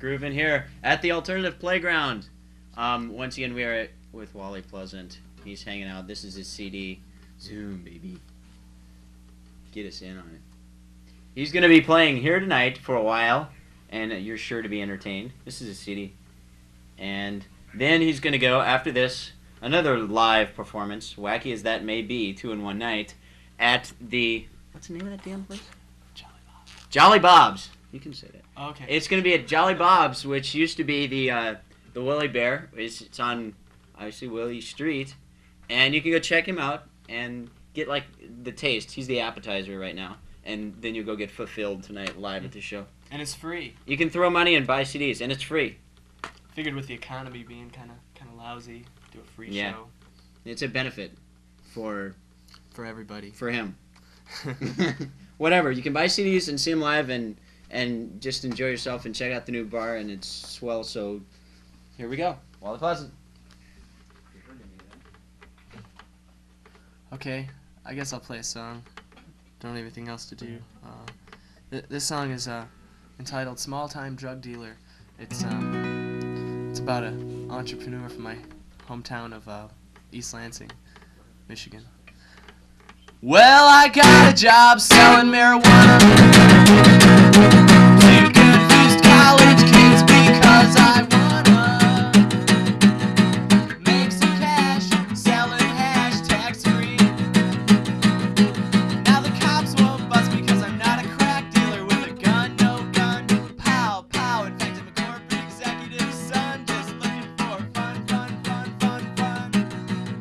grooving here at the Alternative Playground. Once again, we are with Wally Pleasant. He's hanging out. This is his CD. Zoom, baby. Get us in on it. He's going to be playing here tonight for a while, and you're sure to be entertained. This is his CD. And then he's going to go, after this, another live performance, wacky as that may be, 2 in one night, at the... What's the name of that damn place? Jolly Bob's. You can say that. Okay. It's going to be at Jolly Bob's, which used to be the Willie Bear. It's on, obviously, Willie Street. And you can go check him out and get, like, the taste. He's the appetizer right now. And then you'll go get fulfilled tonight live at the show. And it's free. You can throw money and buy CDs, and it's free. Figured with the economy being kind of lousy, do a free show. It's a benefit for everybody. For him. Whatever. You can buy CDs and see him live and just enjoy yourself and check out the new bar, and it's swell. So here we go. Wally Pleasant. Okay, I guess I'll play a song. Don't have anything else to do. This song is entitled "Small Time Drug Dealer." It's about an entrepreneur from my hometown of East Lansing, Michigan. Well, I got a job selling marijuana to confused college kids because I wanna make some cash selling hash tax-free. Now the cops won't bust me because I'm not a crack dealer with a gun, no gun, pow, pow. In fact, I'm a corporate executive's son just looking for fun, fun, fun, fun, fun.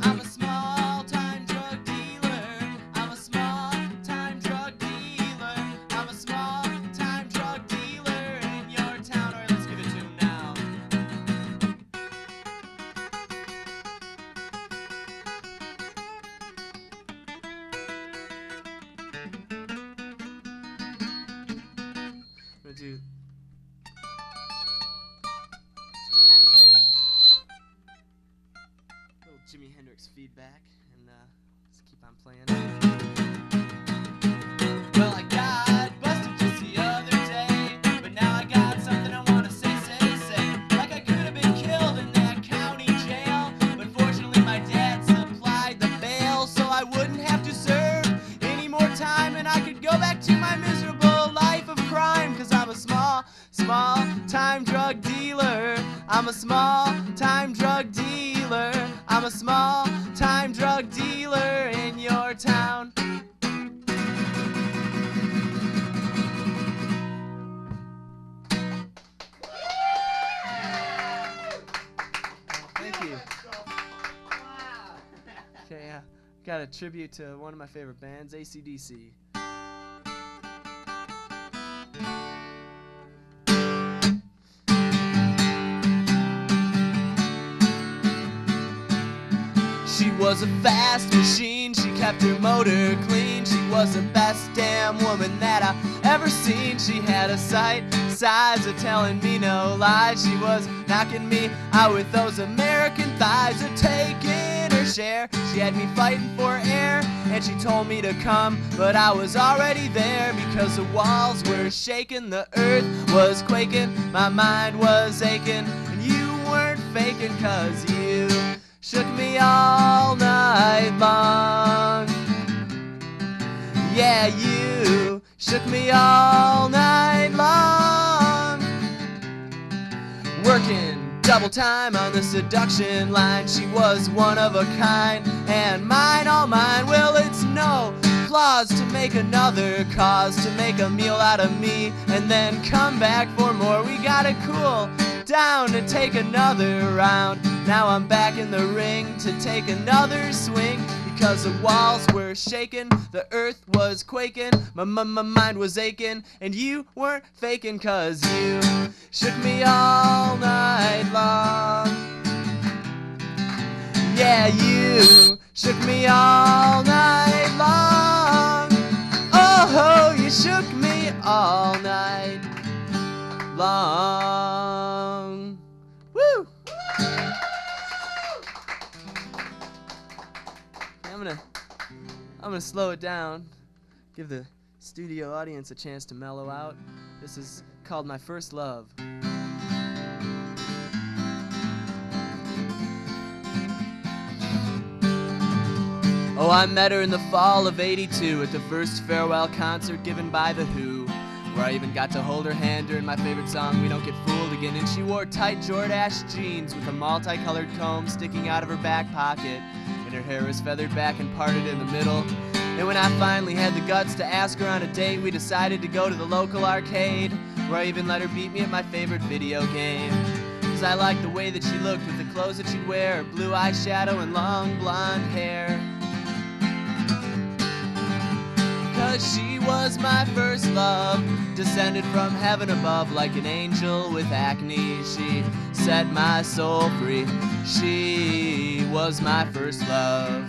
I'm a small-time drug dealer. I'm a small-time drug dealer. I'm a small-time drug dealer in your town. Alright, let's give it to him now. I'm gonna do little Jimi Hendrix feedback, and let's keep on playing. Well, I got busted just the other day, but now I got something I wanna say. Like I could have been killed in that county jail, but fortunately my dad supplied the bail, so I wouldn't have to serve any more time, and I could go back to my miserable life of crime, 'cause I'm a small-time drug dealer. I'm a small-time drug dealer. I'm a small-time drug dealer in your town. Thank you. Okay, got a tribute to one of my favorite bands, AC/DC. She was a fast machine, she kept her motor clean. She was the best damn woman that I ever seen. She had a sight, size of telling me no lies. She was knocking me out with those American thighs, or taking her share. She had me fighting for air, and she told me to come, but I was already there, because the walls were shaking, the earth was quaking, my mind was aching, and you weren't faking, 'cause you shook me all night long. Yeah, you shook me all night long. Working double time on the seduction line. She was one of a kind, and mine, all mine. Well, it's no applause to make another cause to make a meal out of me and then come back for more. We gotta cool down to take another round. Now I'm back in the ring to take another swing, because the walls were shaking, the earth was quaking, my mind was aching, and you weren't faking, 'cause you shook me all night long. Yeah, you shook me all night long. Oh, you shook me all night long. Woo! I'm gonna slow it down, give the studio audience a chance to mellow out. This is called My First Love. Oh, I met her in the fall of '82 at the first farewell concert given by The Who, where I even got to hold her hand during my favorite song, We Don't Get Fooled Again, and she wore tight Jordache jeans with a multicolored comb sticking out of her back pocket, and her hair was feathered back and parted in the middle. And when I finally had the guts to ask her on a date, we decided to go to the local arcade, where I even let her beat me at my favorite video game. Cause I liked the way that she looked with the clothes that she'd wear, her blue eyeshadow and long blonde hair. Cause she was my first love, descended from heaven above like an angel with acne. She set my soul free. She was my first love.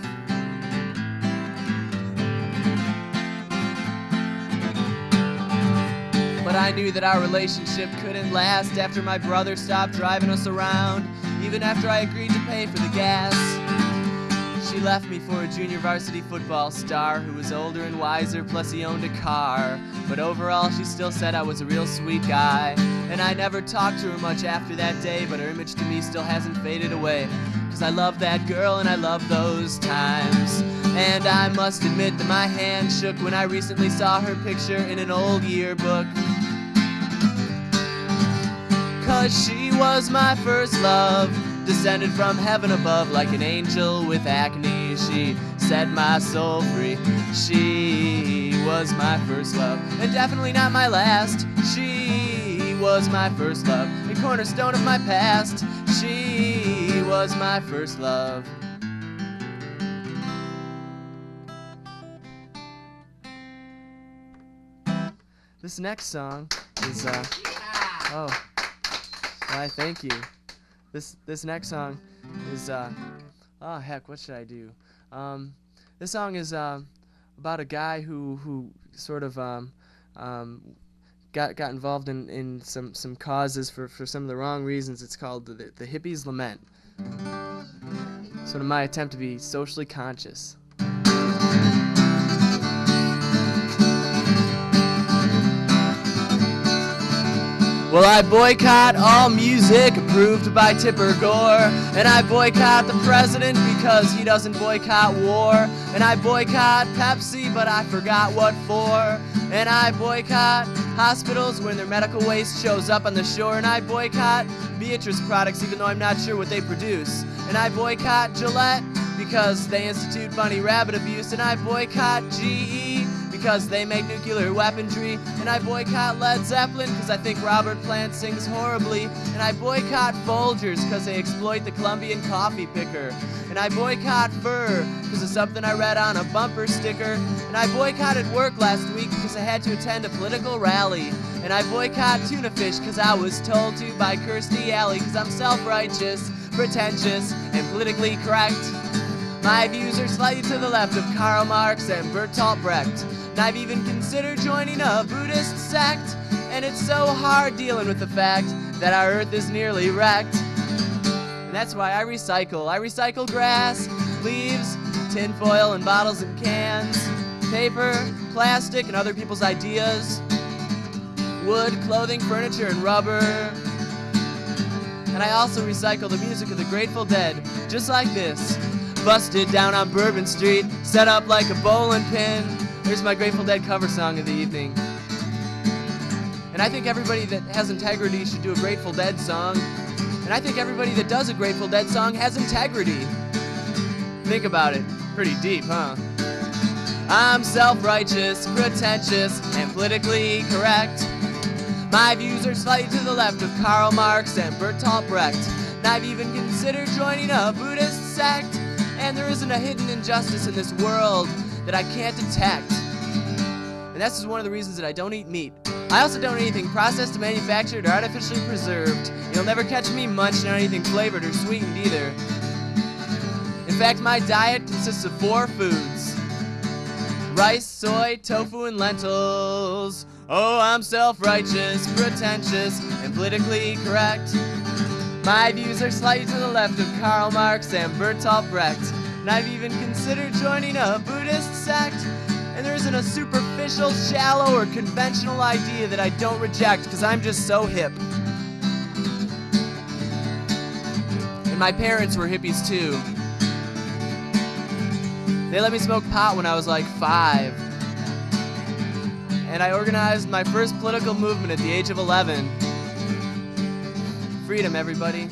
But I knew that our relationship couldn't last after my brother stopped driving us around, even after I agreed to pay for the gas. She left me for a junior varsity football star who was older and wiser, plus he owned a car. But overall, she still said I was a real sweet guy. And I never talked to her much after that day, but her image to me still hasn't faded away. Cause I love that girl and I love those times. And I must admit that my hand shook when I recently saw her picture in an old yearbook. Cause she was my first love, descended from heaven above like an angel with acne. She set my soul free. She was my first love, and definitely not my last. She was my first love, the cornerstone of my past. She was my first love. This next song is oh, why thank you. This next song is oh heck, what should I do? This song is about a guy who sort of got involved in some causes for some of the wrong reasons. It's called the Hippie's Lament. Sort of my attempt to be socially conscious. Well, I boycott all music approved by Tipper Gore, and I boycott the president because he doesn't boycott war, and I boycott Pepsi, but I forgot what for, and I boycott hospitals when their medical waste shows up on the shore, and I boycott Beatrice products even though I'm not sure what they produce, and I boycott Gillette because they institute bunny rabbit abuse, and I boycott GE because they make nuclear weaponry, and I boycott Led Zeppelin because I think Robert Plant sings horribly, and I boycott Folgers because they exploit the Colombian coffee picker, and I boycott fur because of something I read on a bumper sticker, and I boycotted work last week because I had to attend a political rally, and I boycott tuna fish because I was told to by Kirstie Alley because I'm self-righteous, pretentious, and politically correct. My views are slightly to the left of Karl Marx and Bertolt Brecht. And I've even considered joining a Buddhist sect, and it's so hard dealing with the fact that our earth is nearly wrecked. And that's why I recycle. I recycle grass, leaves, tinfoil and bottles and cans, paper, plastic and other people's ideas, wood, clothing, furniture, and rubber. And I also recycle the music of the Grateful Dead, just like this. Busted down on Bourbon Street, set up like a bowling pin. Here's my Grateful Dead cover song of the evening. And I think everybody that has integrity should do a Grateful Dead song. And I think everybody that does a Grateful Dead song has integrity. Think about it. Pretty deep, huh? I'm self-righteous, pretentious, and politically correct. My views are slightly to the left of Karl Marx and Bertolt Brecht. And I've even considered joining a Buddhist sect. And there isn't a hidden injustice in this world that I can't detect. And that's just one of the reasons that I don't eat meat. I also don't eat anything processed, manufactured, or artificially preserved. You'll never catch me munching on anything flavored or sweetened either. In fact, my diet consists of 4 foods: rice, soy, tofu, and lentils. Oh, I'm self-righteous, pretentious, and politically correct. My views are slightly to the left of Karl Marx and Bertolt Brecht. And I've even considered joining a Buddhist sect. And there isn't a superficial, shallow, or conventional idea that I don't reject because I'm just so hip. And my parents were hippies too. They let me smoke pot when I was like 5. And I organized my first political movement at the age of 11. Freedom, everybody.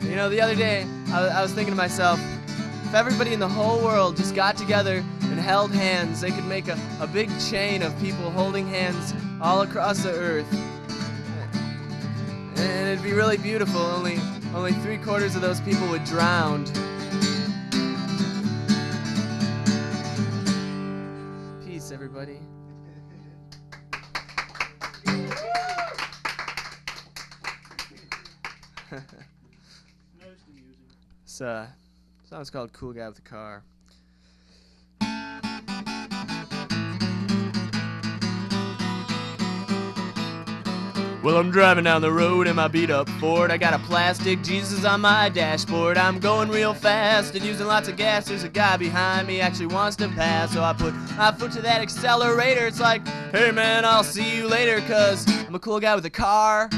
You know, the other day, I was thinking to myself, if everybody in the whole world just got together and held hands, they could make a big chain of people holding hands all across the earth. And it'd be really beautiful, only 3/4 of those people would drown. Peace, everybody. This song's called Cool Guy with a Car. Well, I'm driving down the road in my beat-up Ford. I got a plastic Jesus on my dashboard. I'm going real fast and using lots of gas. There's a guy behind me actually wants to pass, so I put my foot to that accelerator. It's like, hey man, I'll see you later, 'cause I'm a cool guy with a car.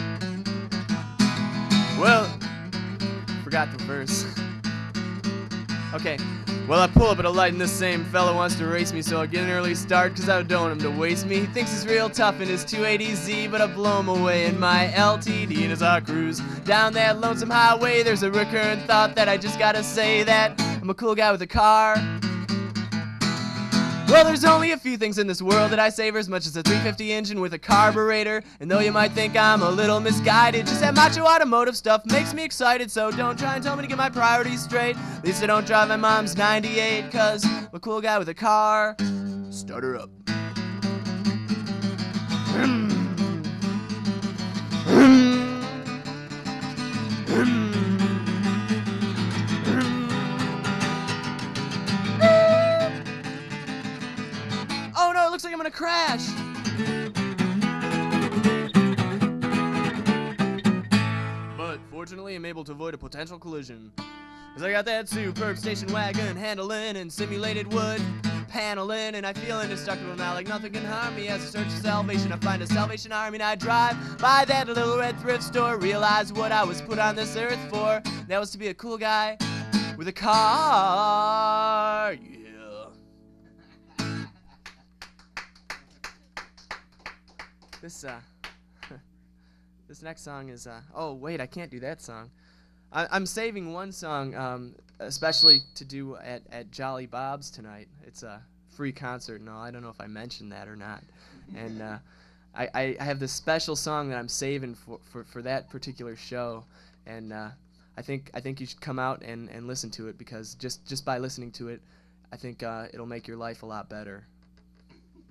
Well, forgot the verse. Okay. Well, I pull up at a light and this same fella wants to race me, so I get an early start because I don't want him to waste me. He thinks he's real tough in his 280Z, but I blow him away in my LTD. And as I cruise down that lonesome highway, there's a recurrent thought that I just gotta say that I'm a cool guy with a car. Well, there's only a few things in this world that I savor as much as a 350 engine with a carburetor. And though you might think I'm a little misguided, just that macho automotive stuff makes me excited. So don't try and tell me to get my priorities straight. At least I don't drive my mom's 98, 'cause I'm a cool guy with a car. Start her up. Oh no, it looks like I'm gonna crash. But fortunately, I'm able to avoid a potential collision, 'cause I got that superb station wagon handling and simulated wood paneling, and I feel indestructible now, like nothing can harm me. As I search for salvation, I find a Salvation Army, and I drive by that little red thrift store, realize what I was put on this earth for. That was to be a cool guy with a car. Yeah. This next song is, oh wait, I can't do that song. I'm saving one song, especially to do at Jolly Bob's tonight. It's a free concert. No, I don't know if I mentioned that or not. And I have this special song that I'm saving for that particular show. And I think you should come out and listen to it, because just by listening to it, I think it'll make your life a lot better.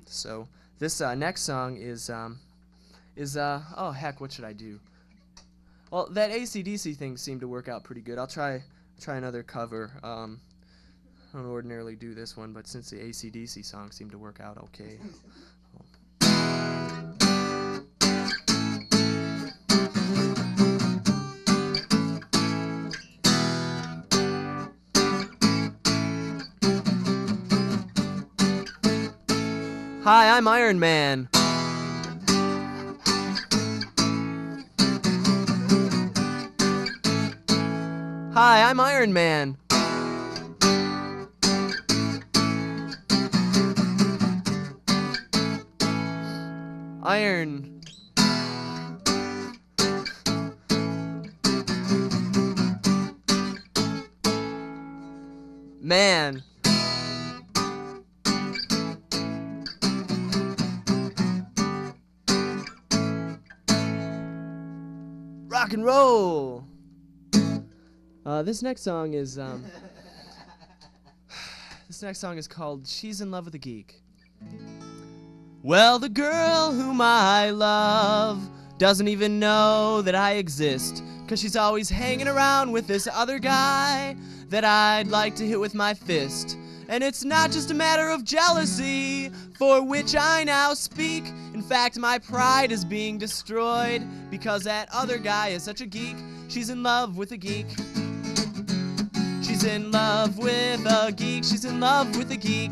So this next song is oh heck, what should I do? Well, that AC/DC thing seemed to work out pretty good. I'll try another cover. I don't ordinarily do this one, but since the AC/DC song seemed to work out okay. Hi, I'm Iron Man. Hi, I'm Iron Man. Iron. Man. Rock and roll. This next song is called She's in Love with a Geek. Well, the girl whom I love doesn't even know that I exist, 'cause she's always hanging around with this other guy that I'd like to hit with my fist. And it's not just a matter of jealousy, for which I now speak. In fact, my pride is being destroyed, because that other guy is such a geek. She's in love with a geek. She's in love with a geek. She's in love with a geek.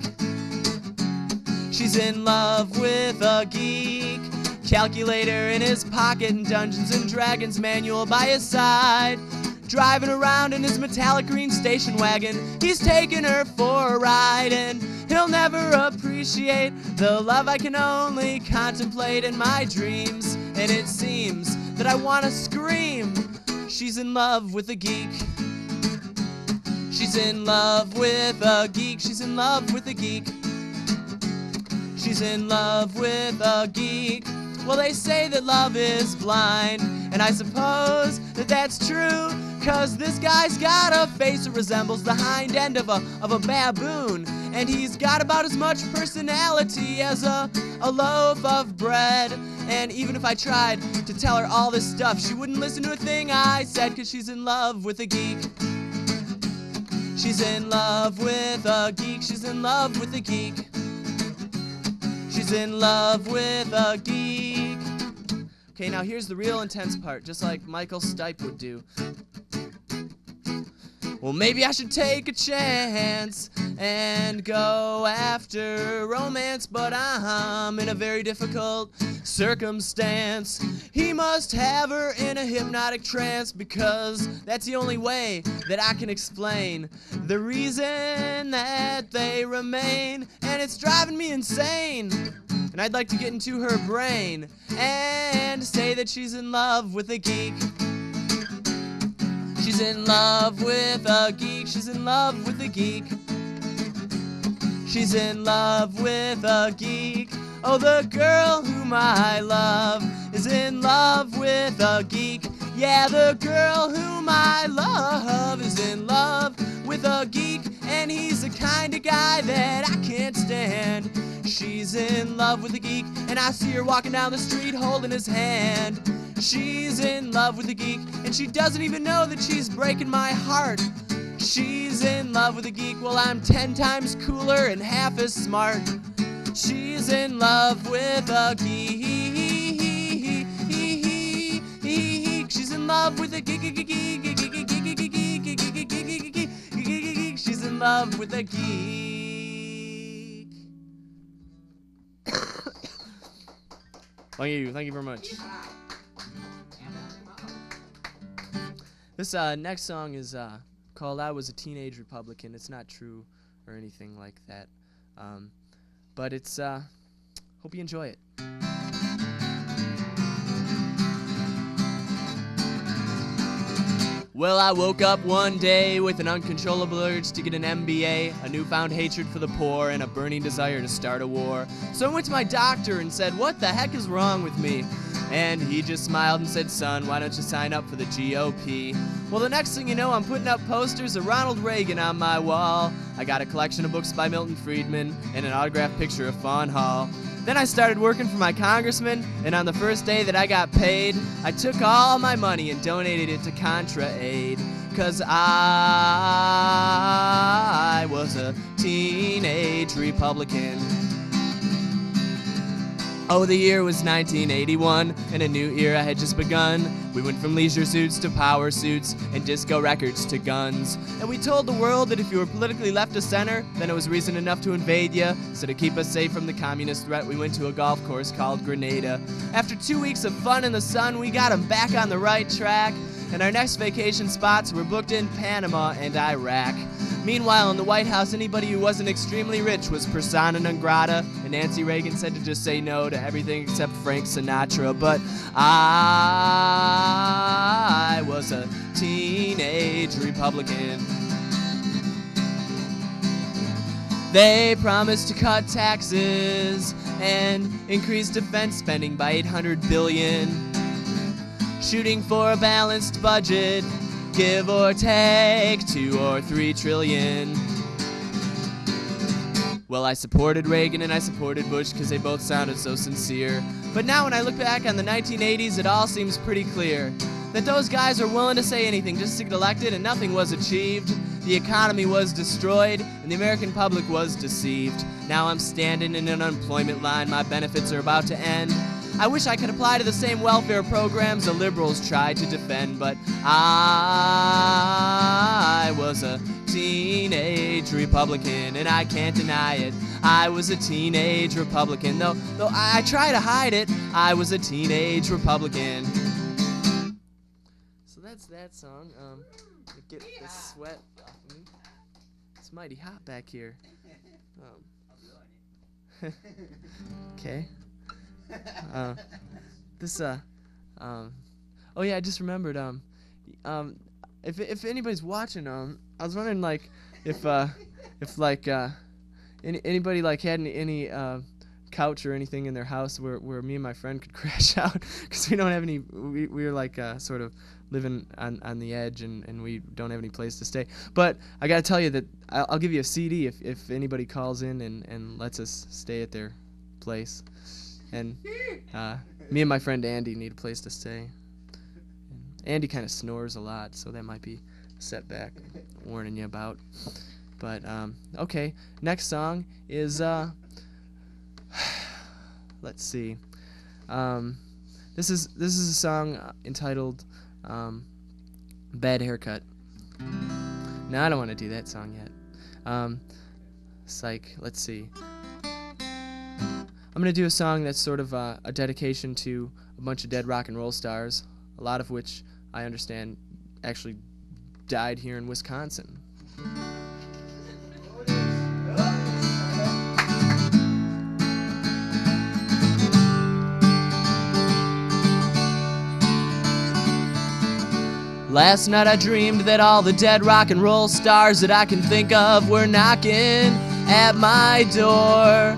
She's in love with a geek. Calculator in his pocket and Dungeons and Dragons manual by his side. driving around in his metallic green station wagon. He's taking her for a ride, and he'll never appreciate the love I can only contemplate in my dreams. And it seems that I want to scream. She's in love with a geek. She's in love with a geek. She's in love with a geek. She's in love with a geek. Well, they say that love is blind, and I suppose that that's true, 'cause this guy's got a face that resembles the hind end of a baboon, and he's got about as much personality as a loaf of bread. And even if I tried to tell her all this stuff, she wouldn't listen to a thing I said, 'cause she's in love with a geek. She's in love with a geek. She's in love with a geek. She's in love with a geek. Okay, now here's the real intense part, just like Michael Stipe would do. Well, maybe I should take a chance and go after romance, but I'm in a very difficult circumstance. He must have her in a hypnotic trance, because that's the only way that I can explain the reason that they remain, and it's driving me insane. And I'd like to get into her brain and say that she's in love with a geek. She's in love with a geek. She's in love with a geek. She's in love with a geek. Oh, the girl whom I love is in love with a geek. Yeah, the girl whom I love is in love with a geek, and he's the kind of guy that I can't stand. She's in love with a geek, and I see her walking down the street holding his hand. She's in love with a geek, and she doesn't even know that she's breaking my heart. She's in love with a geek. Well, I'm 10 times cooler and half as smart. She's in love with a geek. She's in love with a geek. She's in love with a geek. Thank you very much. This next song is called I Was a Teenage Republican. It's not true or anything like that. But it's, hope you enjoy it. Well, I woke up one day with an uncontrollable urge to get an MBA, a newfound hatred for the poor, and a burning desire to start a war. So I went to my doctor and said, what the heck is wrong with me? And he just smiled and said, son, why don't you sign up for the GOP? Well, the next thing you know, I'm putting up posters of Ronald Reagan on my wall. I got a collection of books by Milton Friedman and an autographed picture of Fawn Hall. Then I started working for my congressman, and on the first day that I got paid, I took all my money and donated it to Contra Aid. 'Cause I was a teenage Republican. Oh, the year was 1981, and a new era had just begun. We went from leisure suits to power suits, and disco records to guns. And we told the world that if you were politically left of center, then it was reason enough to invade ya. So to keep us safe from the communist threat, we went to a golf course called Grenada. After 2 weeks of fun in the sun, we got 'em back on the right track. And our next vacation spots were booked in Panama and Iraq. Meanwhile, in the White House, anybody who wasn't extremely rich was persona non grata, and Nancy Reagan said to just say no to everything except Frank Sinatra. But I was a teenage Republican. They promised to cut taxes and increase defense spending by $800 billion. Shooting for a balanced budget, give or take 2 or 3 trillion. Well, I supported Reagan and I supported Bush because they both sounded so sincere. But now when I look back on the 1980s, it all seems pretty clear that those guys are willing to say anything just to get elected, and nothing was achieved. The economy was destroyed and the American public was deceived. Now I'm standing in an unemployment line, my benefits are about to end. I wish I could apply to the same welfare programs the liberals tried to defend, but I was a teenage Republican, and I can't deny it. I was a teenage Republican, though I try to hide it. I was a teenage Republican. So that's that song. Get the sweat off of me. It's mighty hot back here. Okay. This oh yeah, I just remembered. If anybody's watching, I was wondering like if like anybody like had any couch or anything in their house where me and my friend could crash out, because we don't have any. We're like sort of living on the edge, and we don't have any place to stay. But I gotta tell you that I'll give you a CD if anybody calls in and lets us stay at their place. And me and my friend Andy need a place to stay. Andy kind of snores a lot, so that might be a setback, warning you about. But okay, next song is let's see. This is a song entitled "Bad Haircut." No, I don't want to do that song yet. Psych. Let's see. I'm gonna do a song that's sort of a dedication to a bunch of dead rock and roll stars, a lot of which I understand actually died here in Wisconsin. Last night I dreamed that all the dead rock and roll stars that I can think of were knocking at my door.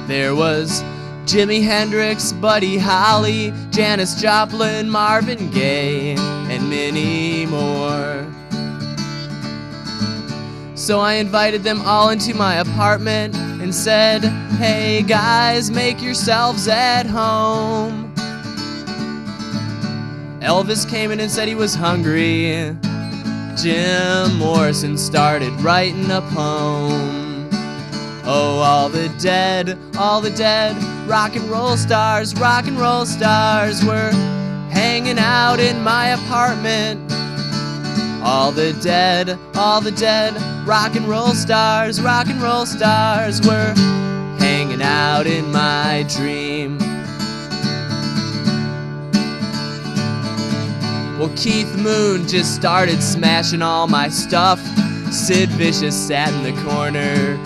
There was Jimi Hendrix, Buddy Holly, Janis Joplin, Marvin Gaye, and many more. So I invited them all into my apartment and said, "Hey guys, make yourselves at home." Elvis came in and said he was hungry. Jim Morrison started writing a poem. Oh, all the dead rock and roll stars were hanging out in my apartment. All the dead rock and roll stars were hanging out in my dream. Well, Keith Moon just started smashing all my stuff. Sid Vicious sat in the corner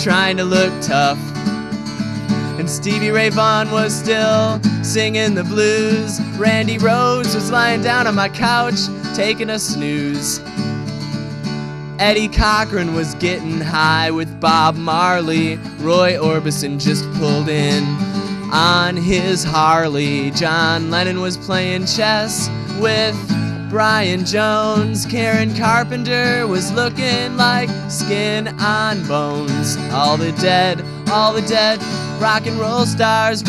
trying to look tough. And Stevie Ray Vaughan was still singing the blues. Randy Rhoads was lying down on my couch taking a snooze. Eddie Cochran was getting high with Bob Marley. Roy Orbison just pulled in on his Harley. John Lennon was playing chess with Brian Jones. Karen Carpenter was looking like skin on bones. All the dead rock and roll stars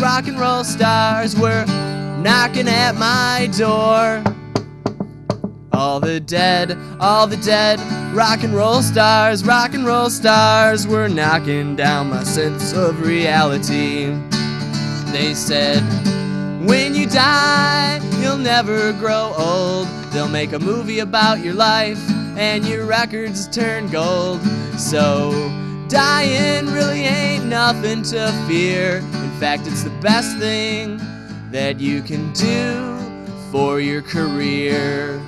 were knocking at my door. All the dead rock and roll stars were knocking down my sense of reality. They said, "When you die, you'll never grow old. They'll make a movie about your life, and your records turn gold. So, dying really ain't nothing to fear. In fact, it's the best thing that you can do for your career."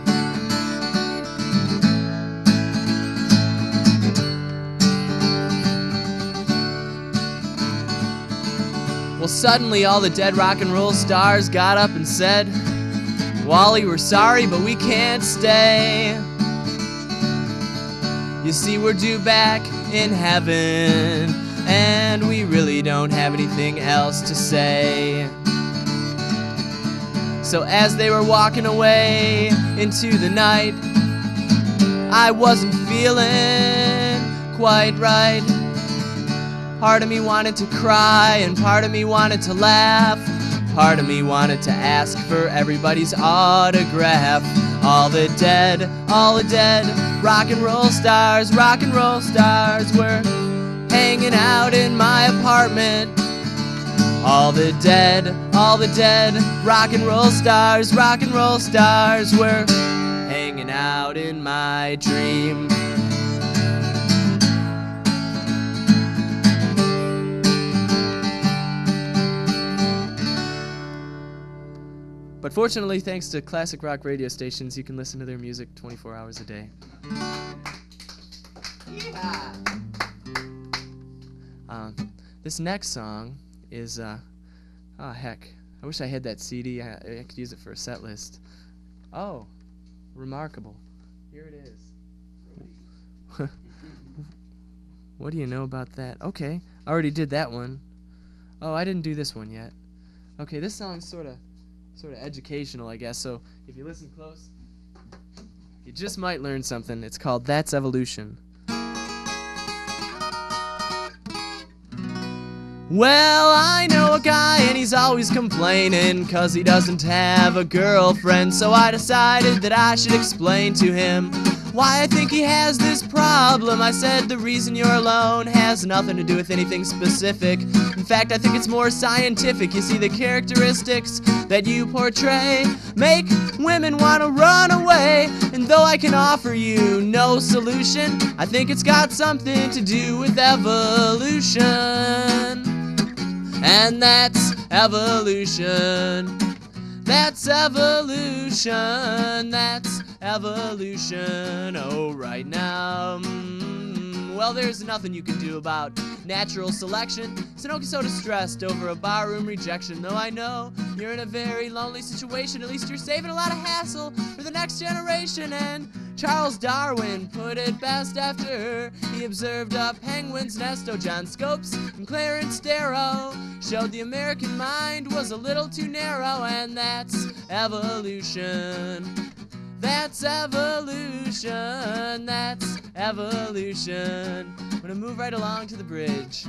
Well, suddenly all the dead rock and roll stars got up and said, "Wally, we're sorry, but we can't stay. You see, we're due back in heaven, and we really don't have anything else to say." So as they were walking away into the night, I wasn't feeling quite right. Part of me wanted to cry, and part of me wanted to laugh. Part of me wanted to ask for everybody's autograph. All the dead rock and roll stars were hanging out in my apartment. All the dead rock and roll stars were hanging out in my dream. But fortunately, thanks to classic rock radio stations, you can listen to their music 24 hours a day. Yeah. This next song is, heck. I wish I had that CD. I could use it for a set list. Oh, remarkable. Here it is. What do you know about that? Okay, I already did that one. Oh, I didn't do this one yet. Okay, this song's sort of educational, I guess. So if you listen close, you just might learn something. It's called That's Evolution. Well, I know a guy and he's always complaining 'cause he doesn't have a girlfriend. So I decided that I should explain to him why I think he has this problem. I said the reason you're alone has nothing to do with anything specific. In fact, I think it's more scientific. You see, the characteristics that you portray make women want to run away. And though I can offer you no solution, I think it's got something to do with evolution. And that's evolution. That's evolution. That's evolution. Oh, right now. Well, there's nothing you can do about natural selection, so don't get so distressed over a barroom rejection. Though I know you're in a very lonely situation, at least you're saving a lot of hassle for the next generation. And Charles Darwin put it best after he observed a penguin's nest. Oh, John Scopes and Clarence Darrow showed the American mind was a little too narrow. And that's evolution. That's evolution. That's evolution. I'm gonna move right along to the bridge.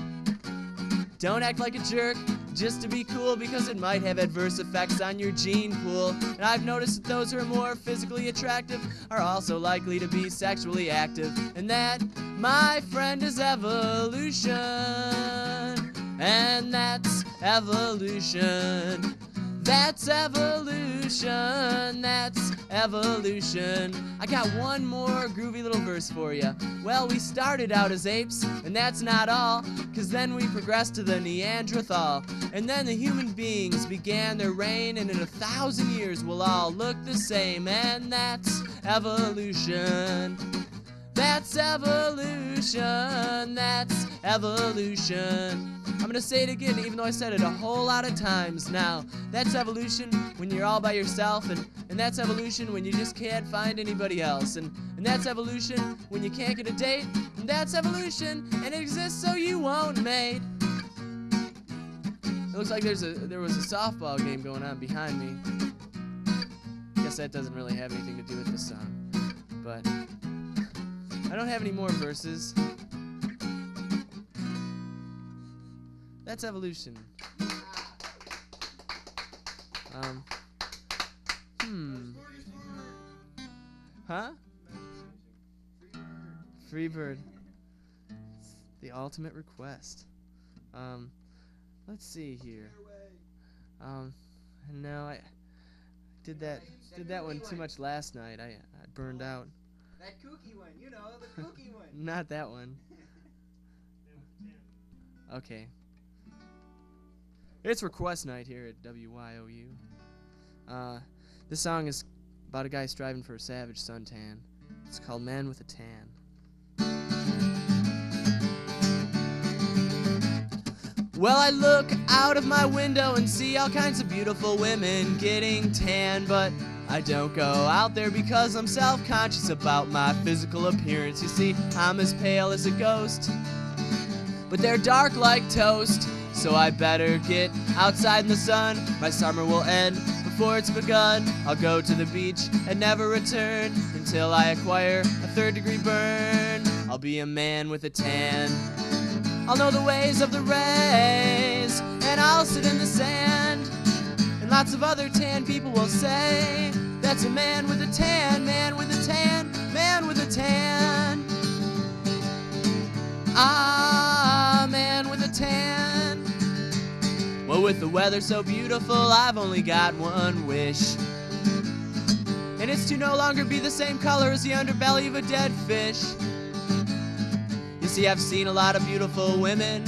Don't act like a jerk just to be cool, because it might have adverse effects on your gene pool. And I've noticed that those who are more physically attractive are also likely to be sexually active. And that, my friend, is evolution. And that's evolution. That's evolution. That's evolution. I got one more groovy little verse for you. Well, we started out as apes, and that's not all, 'cause then we progressed to the Neanderthal. And then the human beings began their reign, and in 1,000 years we'll all look the same. And that's evolution. That's evolution. That's evolution. I'm gonna say it again, even though I said it a whole lot of times now. That's evolution when you're all by yourself, and that's evolution when you just can't find anybody else. And that's evolution when you can't get a date. And that's evolution, and it exists so you won't mate. It looks like there was a softball game going on behind me. Guess that doesn't really have anything to do with this song. But I don't have any more verses. That's evolution. Huh? Freebird. It's the ultimate request. Let's see here. No, I did that one too much last night. I burned out. That kooky one, you know, the kooky one. Not that one. Okay. It's request night here at WYOU. This song is about a guy striving for a savage suntan. It's called Man with a Tan. Well, I look out of my window and see all kinds of beautiful women getting tan, but I don't go out there because I'm self-conscious about my physical appearance. You see, I'm as pale as a ghost, but they're dark like toast. So I better get outside in the sun. My summer will end before it's begun. I'll go to the beach and never return until I acquire a 3rd-degree burn. I'll be a man with a tan. I'll know the ways of the rays, and I'll sit in the sand. And lots of other tan people will say, that's a man with a tan, man with a tan, man with a tan. Ah, man with a tan. Well, with the weather so beautiful, I've only got one wish. And it's to no longer be the same color as the underbelly of a dead fish. You see, I've seen a lot of beautiful women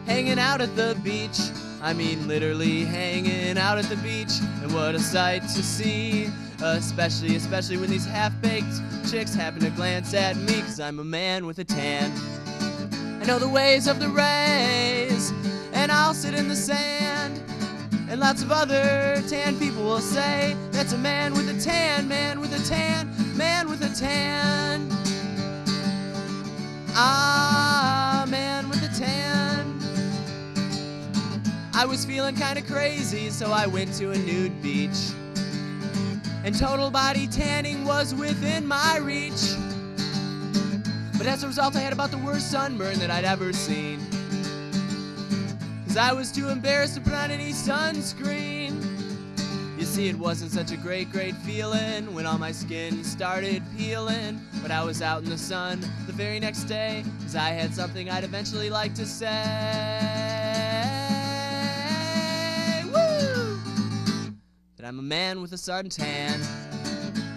hanging out at the beach, I mean literally hanging out at the beach, and what a sight to see. Especially when these half-baked chicks happen to glance at me, 'cause I'm a man with a tan. I know the ways of the rays, and I'll sit in the sand. And lots of other tan people will say, that's a man with a tan, man with a tan, man with a tan. Ah, man with a tan. I was feeling kinda crazy, so I went to a nude beach. And total body tanning was within my reach. But as a result, I had about the worst sunburn that I'd ever seen. 'Cause I was too embarrassed to put on any sunscreen. You see, it wasn't such a great feeling when all my skin started peeling. But I was out in the sun the very next day, 'cause I had something I'd eventually like to say. Woo! That I'm a man with a suntan.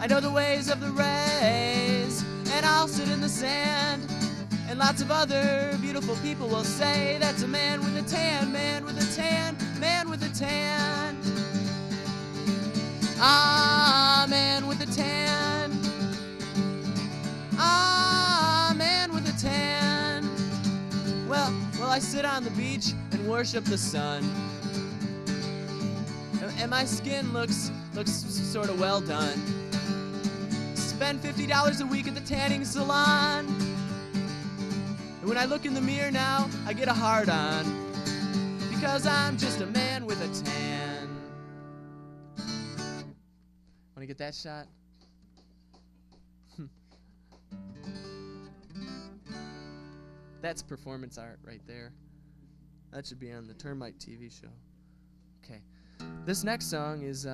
I know the ways of the rays, and I'll sit in the sand. And lots of other beautiful people will say, that's a man with a tan, man with a tan, man with a tan. Ah, man with a tan. Ah, man with a tan. Well, I sit on the beach and worship the sun. And my skin looks sort of well done. Spend $50 a week at the tanning salon. And when I look in the mirror now, I get a hard on. Because I'm just a man with a tan. Wanna get that shot? That's performance art right there. That should be on the Termite TV show. Okay. This next song is,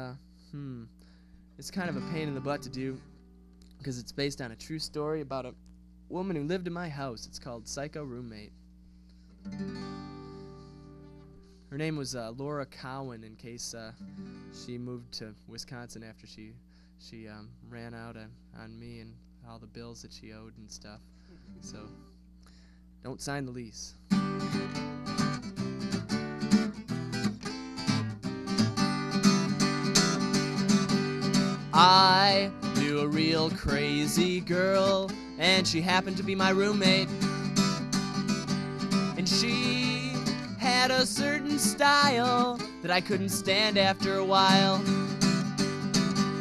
it's kind of a pain in the butt to do because it's based on a true story about a woman who lived in my house. It's called Psycho Roommate. Her name was Laura Cowan, in case she moved to Wisconsin after she ran out on me and all the bills that she owed and stuff. So don't sign the lease. I knew a real crazy girl, and she happened to be my roommate. And she had a certain style that I couldn't stand after a while.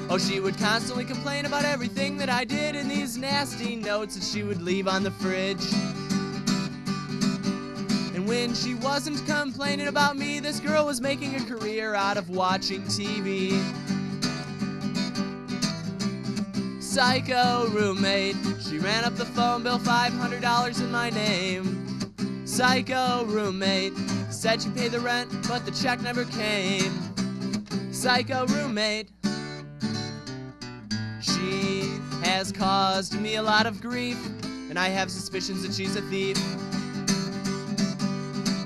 Oh, she would constantly complain about everything that I did in these nasty notes that she would leave on the fridge. And when she wasn't complaining about me, this girl was making a career out of watching TV. Psycho roommate, she ran up the phone bill, $500 in my name. Psycho roommate, said she'd pay the rent, but the check never came. Psycho roommate, she has caused me a lot of grief, and I have suspicions that she's a thief.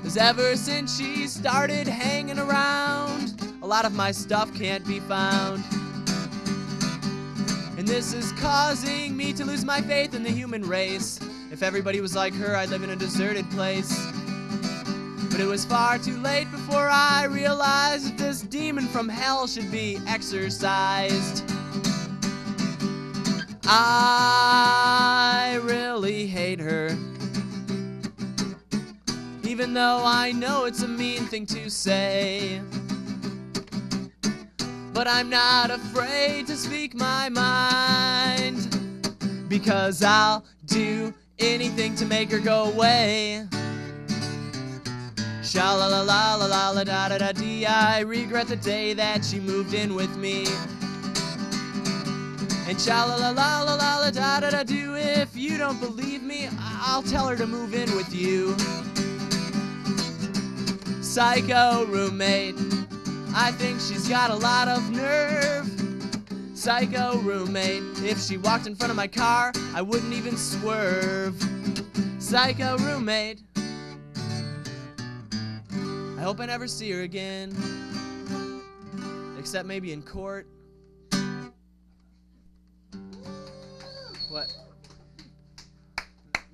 'Cause ever since she started hanging around, a lot of my stuff can't be found. And this is causing me to lose my faith in the human race. If everybody was like her, I'd live in a deserted place. But it was far too late before I realized that this demon from hell should be exorcised. I really hate her, even though I know it's a mean thing to say. But I'm not afraid to speak my mind, because I'll do anything to make her go away. Sha-la-la-la-la-la-la-da-da-da-dee, I regret the day that she moved in with me. And sha-la-la-la-la-la-da-da-da-do, if you don't believe me, I'll tell her to move in with you. Psycho roommate, I think she's got a lot of nerve. Psycho roommate, if she walked in front of my car, I wouldn't even swerve. Psycho roommate, I hope I never see her again, except maybe in court. What?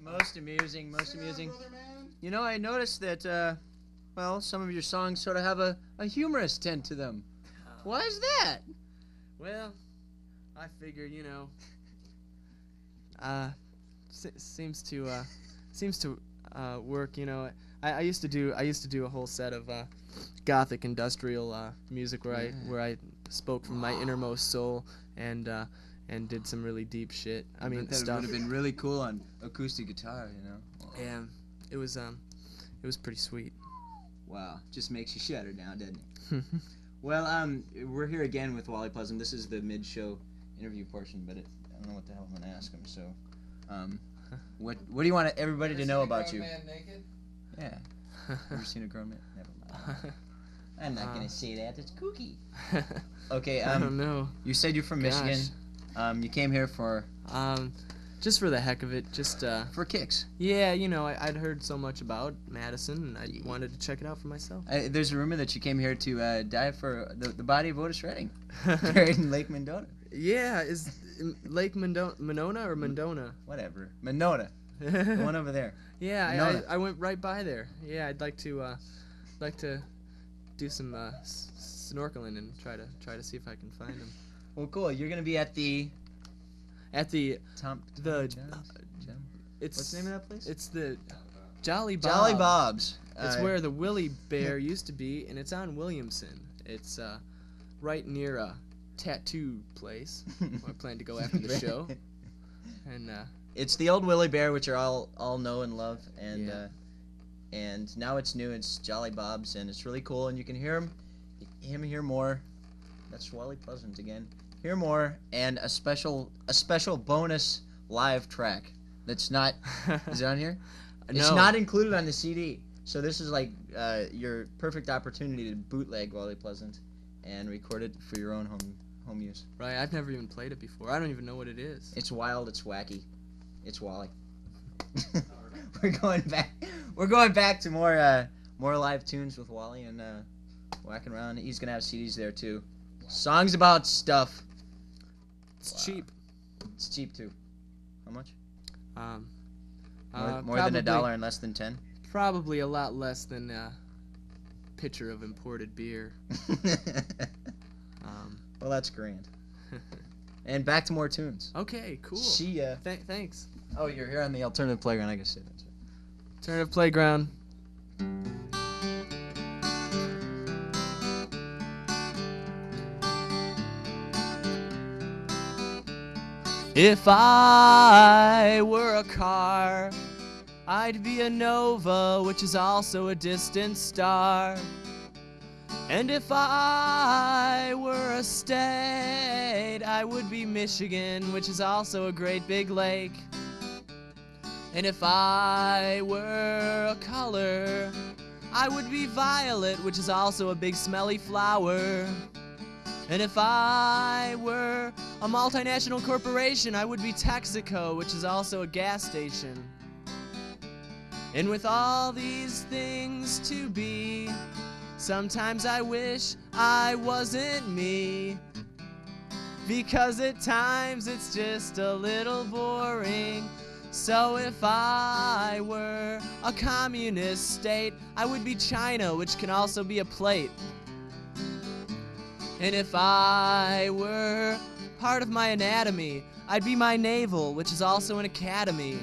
Most amusing. You know, I noticed that well, some of your songs sort of have a humorous tint to them. Why is that? Well, I figure, you know, seems to work. You know, I used to do a whole set of gothic industrial music where I spoke from my innermost soul and did some really deep shit. I mean, that stuff. would have been really cool on acoustic guitar, you know. Yeah, it was pretty sweet. Wow, just makes you shudder now, doesn't it? Well, we're here again with Wally Pleasant. This is the mid-show interview portion, but I don't know what the hell I'm gonna ask him. So, what do you want everybody to know about you? Man naked? Yeah. Ever seen a grown man? Never mind. I'm not gonna say that. It's kooky. Okay. I don't know. You said you're from Gosh. Michigan. You came here for Just for the heck of it, just for kicks. yeah, you know, I'd heard so much about Madison, and I wanted to check it out for myself. There's a rumor that you came here to dive for the body of Otis Redding, buried in Lake Mendota. Yeah, is Lake Monona or Mendona? Whatever. Monona. The one over there. Yeah, Monona. I went right by there. Yeah, I'd like to do some snorkeling and try to see if I can find him. Well, cool. You're gonna be at the Tom Jones? it's What's the name of that place? It's the Jolly Bob. Jolly Bob's. It's where the Willie Bear used to be, and it's on Williamson. It's right near a tattoo place. I plan to go after the show. And it's the old Willie Bear, which are all know and love, and Yeah. And now it's new. It's Jolly Bob's, and it's really cool. And you can hear him hear more. That's Wally Pleasant again. Hear more, and a special bonus live track. That's not. Is it on here? It's No. not included on the CD. So this is like your perfect opportunity to bootleg Wally Pleasant, and record it for your own home use. Right, I've never even played it before. I don't even know what it is. It's wild. It's wacky. It's Wally. We're going back to more live tunes with Wally and whacking around. He's gonna have CDs there too. Songs about stuff. It's cheap. It's cheap too. How much? More More than $1 and less than 10. Probably a lot less than a pitcher of imported beer. Well, that's grand. And back to more tunes. Okay, cool. See ya. Thanks. Oh, you're here on the Alternative Playground. I guess that's right. Alternative Playground. If I were a car, I'd be a nova, which is also a distant star. And if I were a state, I would be Michigan, which is also a great big lake. And if I were a color, I would be violet, which is also a big smelly flower. And if I were a multinational corporation, I would be Texaco, which is also a gas station. And with all these things to be, sometimes I wish I wasn't me. Because at times it's just a little boring. So if I were a communist state, I would be China, which can also be a plate. And if I were part of my anatomy, I'd be my navel, which is also an academy.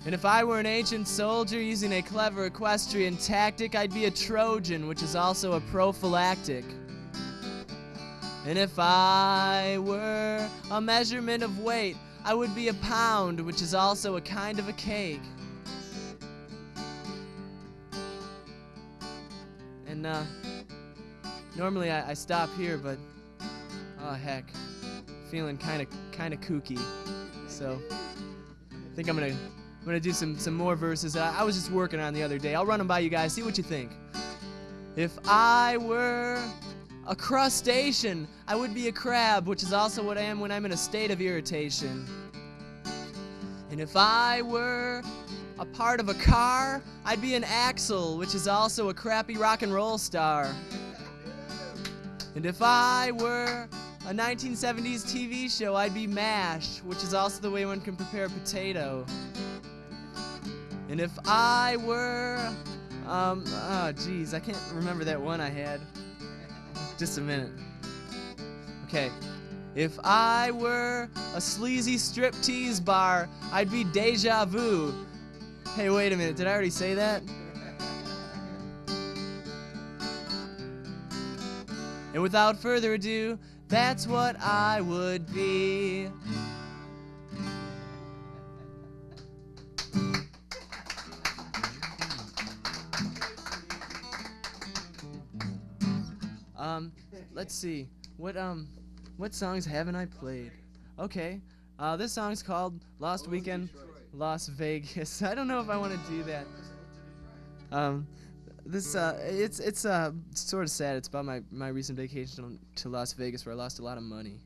And if I were an ancient soldier using a clever equestrian tactic, I'd be a Trojan, which is also a prophylactic. And if I were a measurement of weight, I would be a pound, which is also a kind of a cake. And normally I stop here, but oh heck, feeling kind of kooky. So I think I'm gonna do some more verses that I was just working on the other day. I'll run them by you guys, see what you think. If I were a crustacean, I would be a crab, which is also what I am when I'm in a state of irritation. And if I were a part of a car, I'd be an axle, which is also a crappy rock and roll star. And if I were a 1970s TV show, I'd be MASH, which is also the way one can prepare a potato. And if I were Oh, geez, I can't remember that one I had. Just a minute. Okay. If I were a sleazy striptease bar, I'd be deja vu. Hey, wait a minute, did I already say that? And without further ado, that's what I would be. Let's see. What songs haven't I played? Okay. This song's called Lost Weekend, Las Vegas. I don't know if I want to do that. It's sort of sad. It's about my recent vacation to Las Vegas where I lost a lot of money.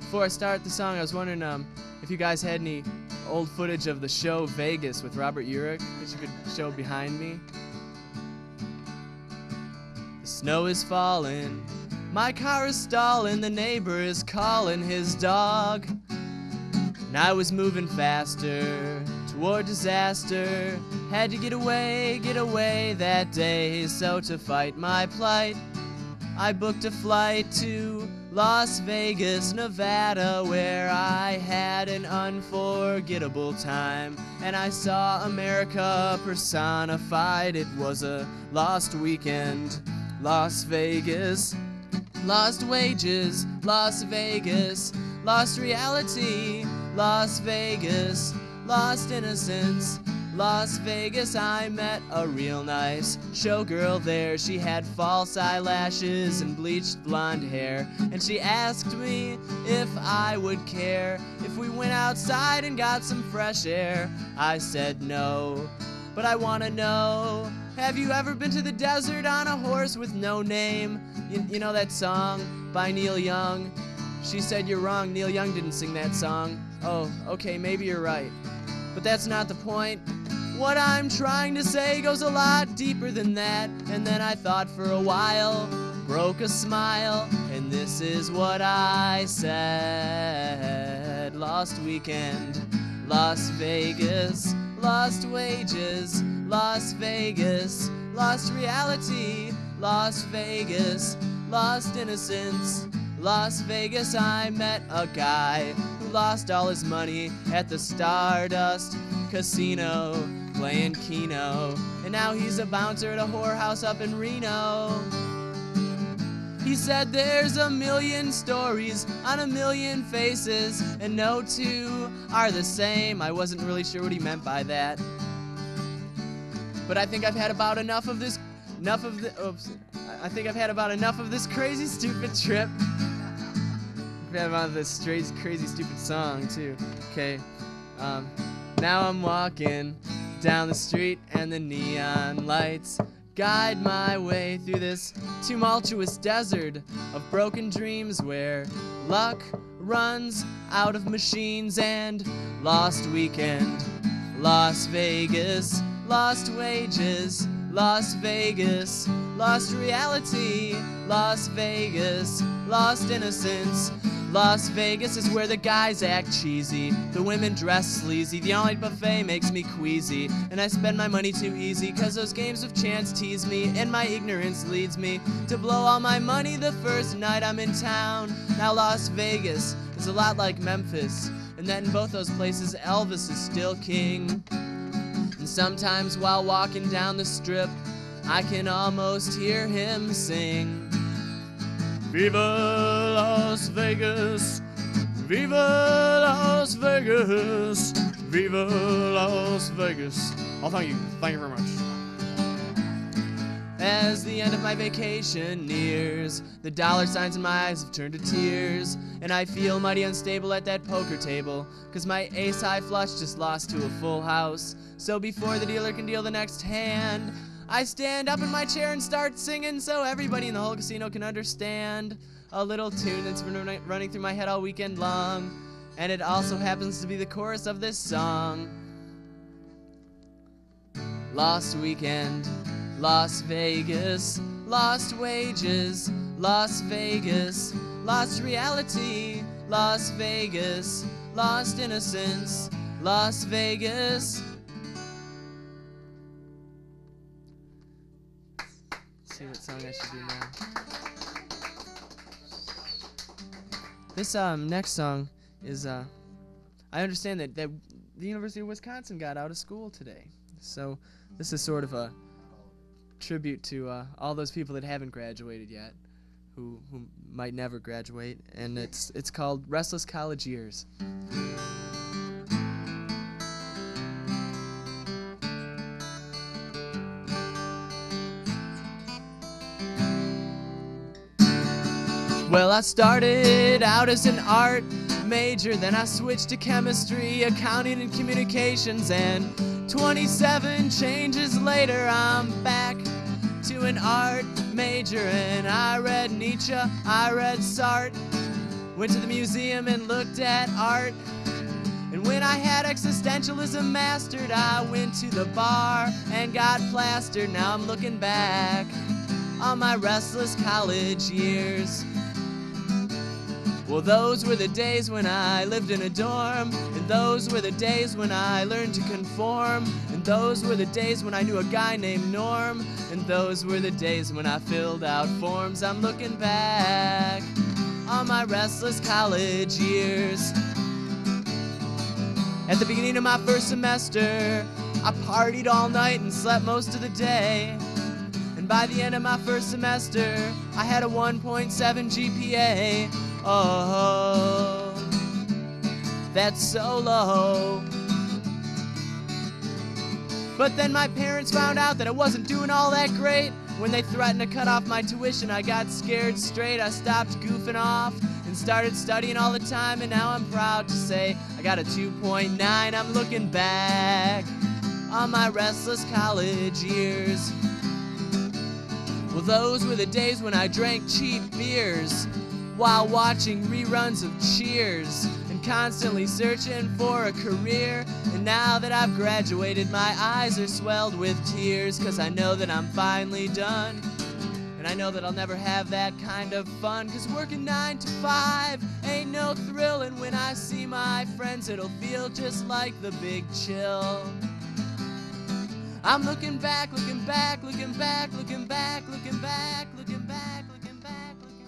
Before I start the song, I was wondering if you guys had any old footage of the show Vegas with Robert Urich that you could show behind me. The snow is falling, my car is stalling, the neighbor is calling his dog. And I was moving faster toward disaster, had to get away that day. So to fight my plight, I booked a flight to Las Vegas, Nevada, where I had an unforgettable time. And I saw America personified. It was a lost weekend, Las Vegas. Lost wages, Las Vegas. Lost reality, Las Vegas. Lost innocence, Las Vegas. I met a real nice showgirl there. She had false eyelashes and bleached blonde hair. And she asked me if I would care if we went outside and got some fresh air. I said no, but I wanna know, have you ever been to the desert on a horse with no name? You know that song by Neil Young? She said, you're wrong, Neil Young didn't sing that song. Oh, okay, maybe you're right. But that's not the point. What I'm trying to say goes a lot deeper than that. And then I thought for a while, broke a smile, and this is what I said. Lost weekend, Las Vegas. Lost wages, Las Vegas. Lost reality, Las Vegas. Lost innocence, Las Vegas. I met a guy who lost all his money at the Stardust Casino, playing Keno, and now he's a bouncer at a whorehouse up in Reno. He said there's a million stories on a million faces, and no two are the same. I wasn't really sure what he meant by that, but I think I've had about enough of this. I think I've had about enough of this crazy, stupid trip. I've had about this crazy, stupid song too. Okay. Now I'm walking down the street and the neon lights guide my way through this tumultuous desert of broken dreams where luck runs out of machines. And lost weekend, Las Vegas. Lost wages, Las Vegas. Lost reality, Las Vegas. Lost innocence, Las Vegas is where the guys act cheesy, the women dress sleazy, the all-night buffet makes me queasy, and I spend my money too easy, cause those games of chance tease me, and my ignorance leads me to blow all my money the first night I'm in town. Now Las Vegas is a lot like Memphis, and that in both those places Elvis is still king. And sometimes while walking down the strip, I can almost hear him sing, Viva Las Vegas, Viva Las Vegas, Viva Las Vegas. Oh, thank you very much. As the end of my vacation nears, the dollar signs in my eyes have turned to tears, and I feel mighty unstable at that poker table, cause my ace-high flush just lost to a full house. So before the dealer can deal the next hand, I stand up in my chair and start singing so everybody in the whole casino can understand a little tune that's been running through my head all weekend long, and it also happens to be the chorus of this song. Lost weekend, Las Vegas, lost wages, Las Vegas, lost reality, Las Vegas, lost innocence, Las Vegas. Let's see what song I should do now. This next song is I understand that the University of Wisconsin got out of school today, so this is sort of a tribute to all those people that haven't graduated yet, who might never graduate, and it's called Restless College Years. Well, I started out as an art major, then I switched to chemistry, accounting, and communications, and 27 changes later, I'm back to an art major, and I read Nietzsche, I read Sartre, went to the museum and looked at art, and when I had existentialism mastered, I went to the bar and got plastered. Now I'm looking back on my restless college years. Well, those were the days when I lived in a dorm, and those were the days when I learned to conform, and those were the days when I knew a guy named Norm, and those were the days when I filled out forms. I'm looking back on my restless college years. At the beginning of my first semester, I partied all night and slept most of the day. And by the end of my first semester, I had a 1.7 GPA. Oh, that's so low. But then my parents found out that I wasn't doing all that great. When they threatened to cut off my tuition, I got scared straight. I stopped goofing off and started studying all the time, and now I'm proud to say I got a 2.9. I'm looking back on my restless college years. Well, those were the days when I drank cheap beers while watching reruns of Cheers and constantly searching for a career. And now that I've graduated, my eyes are swelled with tears, 'cause I know that I'm finally done. And I know that I'll never have that kind of fun, 'cause working 9 to 5 ain't no thrill. And when I see my friends, it'll feel just like the big chill. I'm looking back, looking back, looking back, looking back, looking back, looking back, looking back, looking back.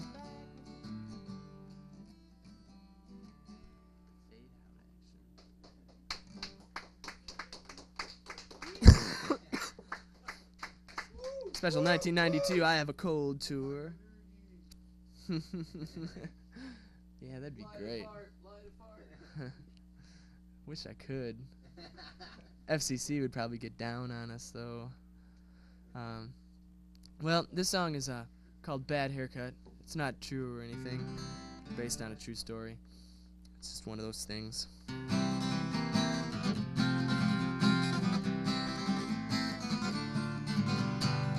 Special 1992, I Have a Cold tour. Yeah, that'd be great. Wish I could. FCC would probably get down on us, though. Well, this song is called Bad Haircut. It's not true or anything. Based on a true story. It's just one of those things.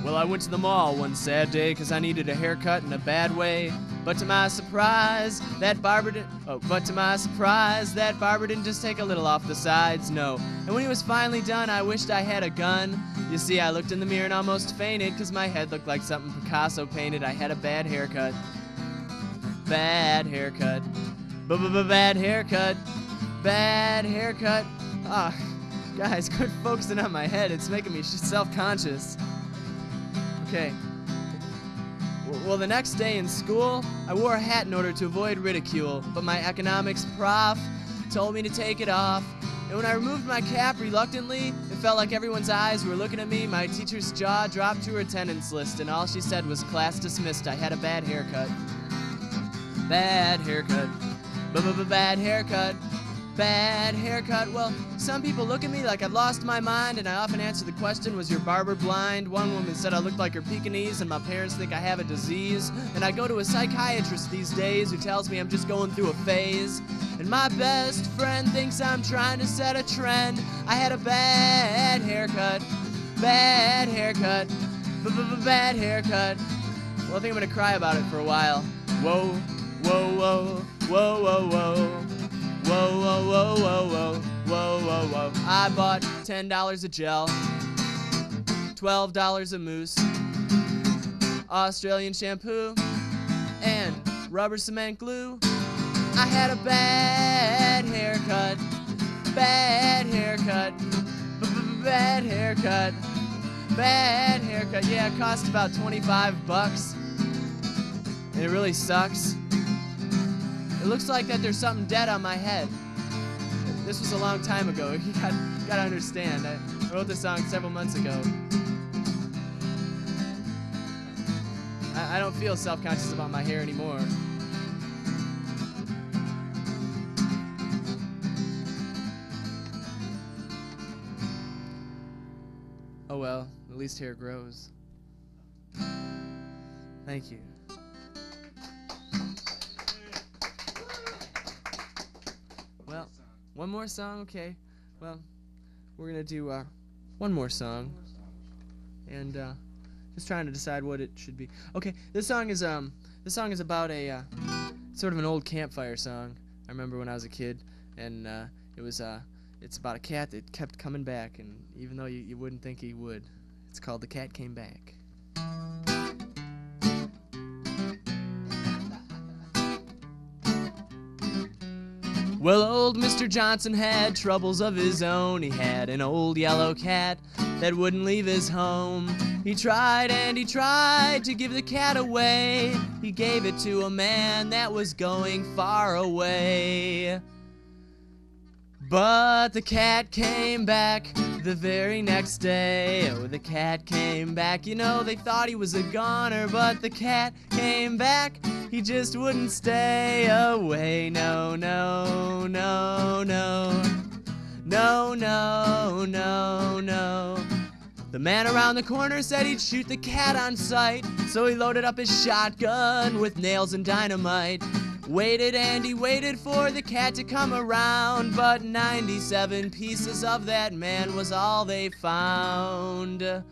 Well, I went to the mall one sad day 'cause I needed a haircut in a bad way. But to my surprise, that barber didn't just take a little off the sides, no. And when he was finally done, I wished I had a gun. You see, I looked in the mirror and almost fainted 'cause my head looked like something Picasso painted. I had a bad haircut. Bad haircut. Bad haircut. Bad haircut. Ah, guys, quit focusing on my head. It's making me self-conscious. Okay. Well, the next day in school, I wore a hat in order to avoid ridicule, but my economics prof told me to take it off. And when I removed my cap reluctantly, it felt like everyone's eyes were looking at me. My teacher's jaw dropped to her attendance list, and all she said was, "Class dismissed." I had a bad haircut. Bad haircut. Bad haircut. Bad haircut. Well, some people look at me like I've lost my mind, and I often answer the question, "Was your barber blind?" One woman said I looked like her Pekingese, and my parents think I have a disease. And I go to a psychiatrist these days who tells me I'm just going through a phase. And my best friend thinks I'm trying to set a trend. I had a bad haircut. Bad haircut. Bad haircut. Well, I think I'm gonna cry about it for a while. Whoa, whoa, whoa, whoa, whoa, whoa. Whoa, whoa, whoa, whoa, whoa, whoa, whoa, whoa. I bought $10 of gel. $12 a moose, Australian shampoo, and rubber cement glue. I had a bad haircut, bad haircut, bad haircut, bad haircut. Yeah, it cost about $25, and it really sucks. It looks like that there's something dead on my head. This was a long time ago. You gotta understand. I wrote this song several months ago. I don't feel self-conscious about my hair anymore. Oh well, at least hair grows. Thank you. Well, one more song, okay. Well, we're gonna do one more song, and just trying to decide what it should be. Okay, this song is about a sort of an old campfire song. I remember when I was a kid, and it's about a cat that kept coming back, and even though you wouldn't think he would, it's called "The Cat Came Back." Well, old Mr. Johnson had troubles of his own. He had an old yellow cat that wouldn't leave his home. He tried and he tried to give the cat away. He gave it to a man that was going far away. But the cat came back the very next day. Oh, the cat came back. You know, they thought he was a goner, but the cat came back. He just wouldn't stay away. No, no, no, no. No, no, no, no. The man around the corner said he'd shoot the cat on sight, so he loaded up his shotgun with nails and dynamite. Waited and he waited for the cat to come around, but 97 pieces of that man was all they found.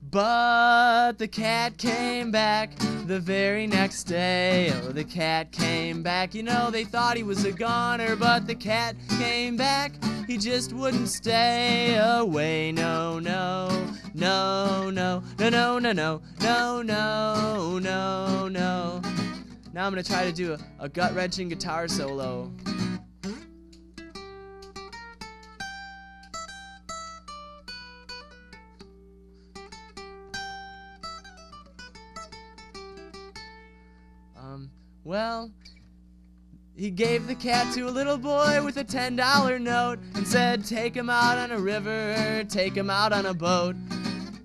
But the cat came back the very next day. Oh, the cat came back. You know, they thought he was a goner, but the cat came back. He just wouldn't stay away. No, no, no, no, no, no, no, no, no, no, no, no. Now I'm gonna try to do a gut-wrenching guitar solo. Well, he gave the cat to a little boy with a $10 note and said, take him out on a river, take him out on a boat.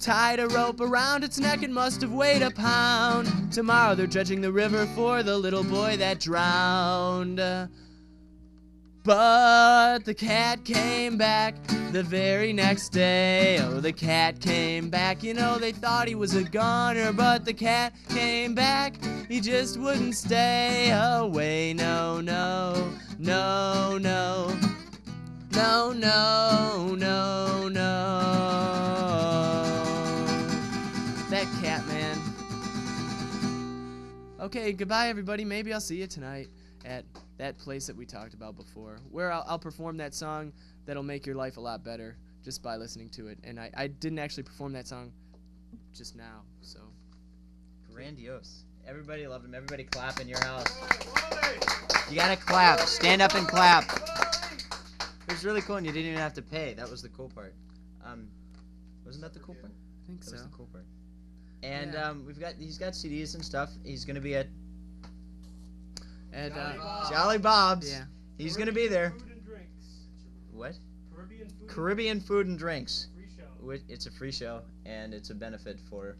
Tied a rope around its neck, it must have weighed a pound. Tomorrow they're dredging the river for the little boy that drowned. But the cat came back the very next day. Oh, the cat came back. You know, they thought he was a goner, but the cat came back. He just wouldn't stay away. No, no, no, no. No, no, no, no. That cat, man. Okay, goodbye, everybody. Maybe I'll see you tonight at that place that we talked about before, where I'll perform that song that'll make your life a lot better just by listening to it. And I didn't actually perform that song just now, so. Grandiose. Everybody loved him. Everybody clap in your house. You gotta clap. Stand up and clap. It was really cool, and you didn't even have to pay. That was the cool part. Wasn't that the cool part? I think so. That was the cool part. And Yeah. he's got CDs and stuff. He's gonna be at And Jolly Bob's. yeah. He's gonna be there. Food and drinks. What? Caribbean food Caribbean food and drinks. Free show. It's a free show, and it's a benefit for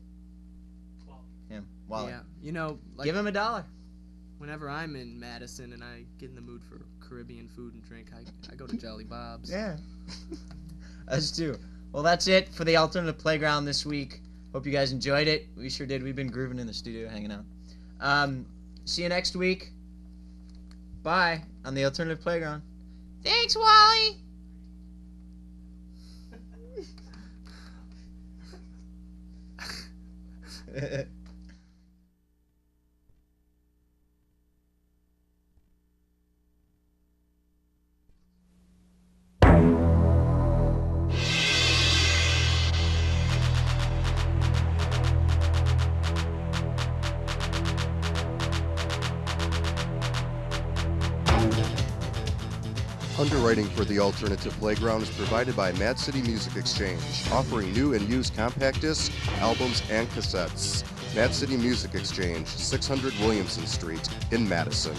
Wow. him. Wally. Yeah. You know, like Give him $1. whenever I'm in Madison and I get in the mood for Caribbean food and drink, I go to Jolly Bob's. Yeah. Us too. Well, that's it for the Alternative Playground this week. Hope you guys enjoyed it. We sure did. We've been grooving in the studio, hanging out. See you next week. Bye on the Alternative Playground. Thanks, Wally. writing for the Alternative Playground is provided by Mad City Music Exchange, offering new and used compact discs, albums, and cassettes. Mad City Music Exchange, 600 Williamson Street in Madison.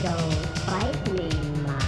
Don't fight me, Mom.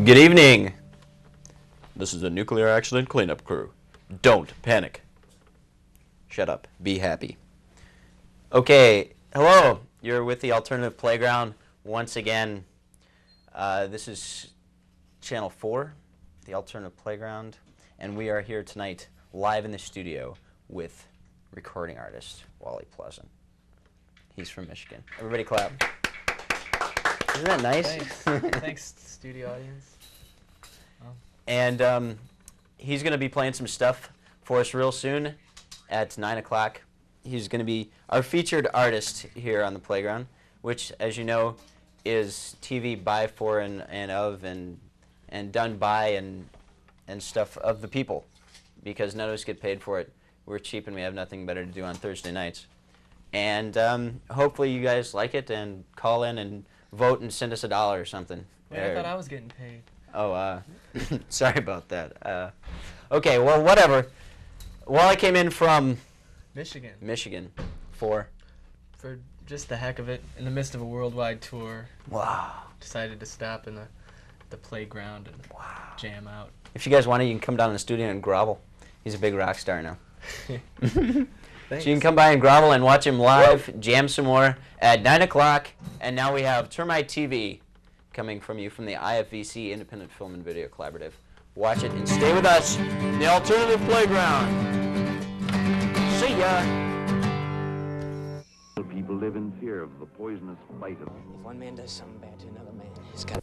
Good evening. This is the Nuclear Accident Cleanup Crew. Don't panic. Shut up. Be happy. Okay, hello. You're with the Alternative Playground once again. This is Channel 4, the Alternative Playground, and we are here tonight live in the studio with recording artist Wally Pleasent. He's from Michigan. Everybody clap. Isn't that nice? Thanks. Thanks, studio audience. And he's going to be playing some stuff for us real soon at 9 o'clock. He's going to be our featured artist here on the playground, which, as you know, is TV by, for, and of, and done by, and stuff of the people, because none of us get paid for it. We're cheap and we have nothing better to do on Thursday nights. And hopefully you guys like it and call in and vote and send us $1 or something. Wait, I thought I was getting paid. Oh, sorry about that. Okay, well, whatever. Well, I came in from Michigan. For just the heck of it, in the midst of a worldwide tour. Wow. Decided to stop in the playground and jam out. If you guys want to, you can come down in the studio and grovel. He's a big rock star now. So you can come by and grovel and watch him live, jam some more at 9 o'clock. And now we have Termite TV coming from you from the IFVC Independent Film and Video Collaborative. Watch it and stay with us in the Alternative Playground. See ya. People live in fear of the poisonous bite of. If one man does something bad to another man, it's got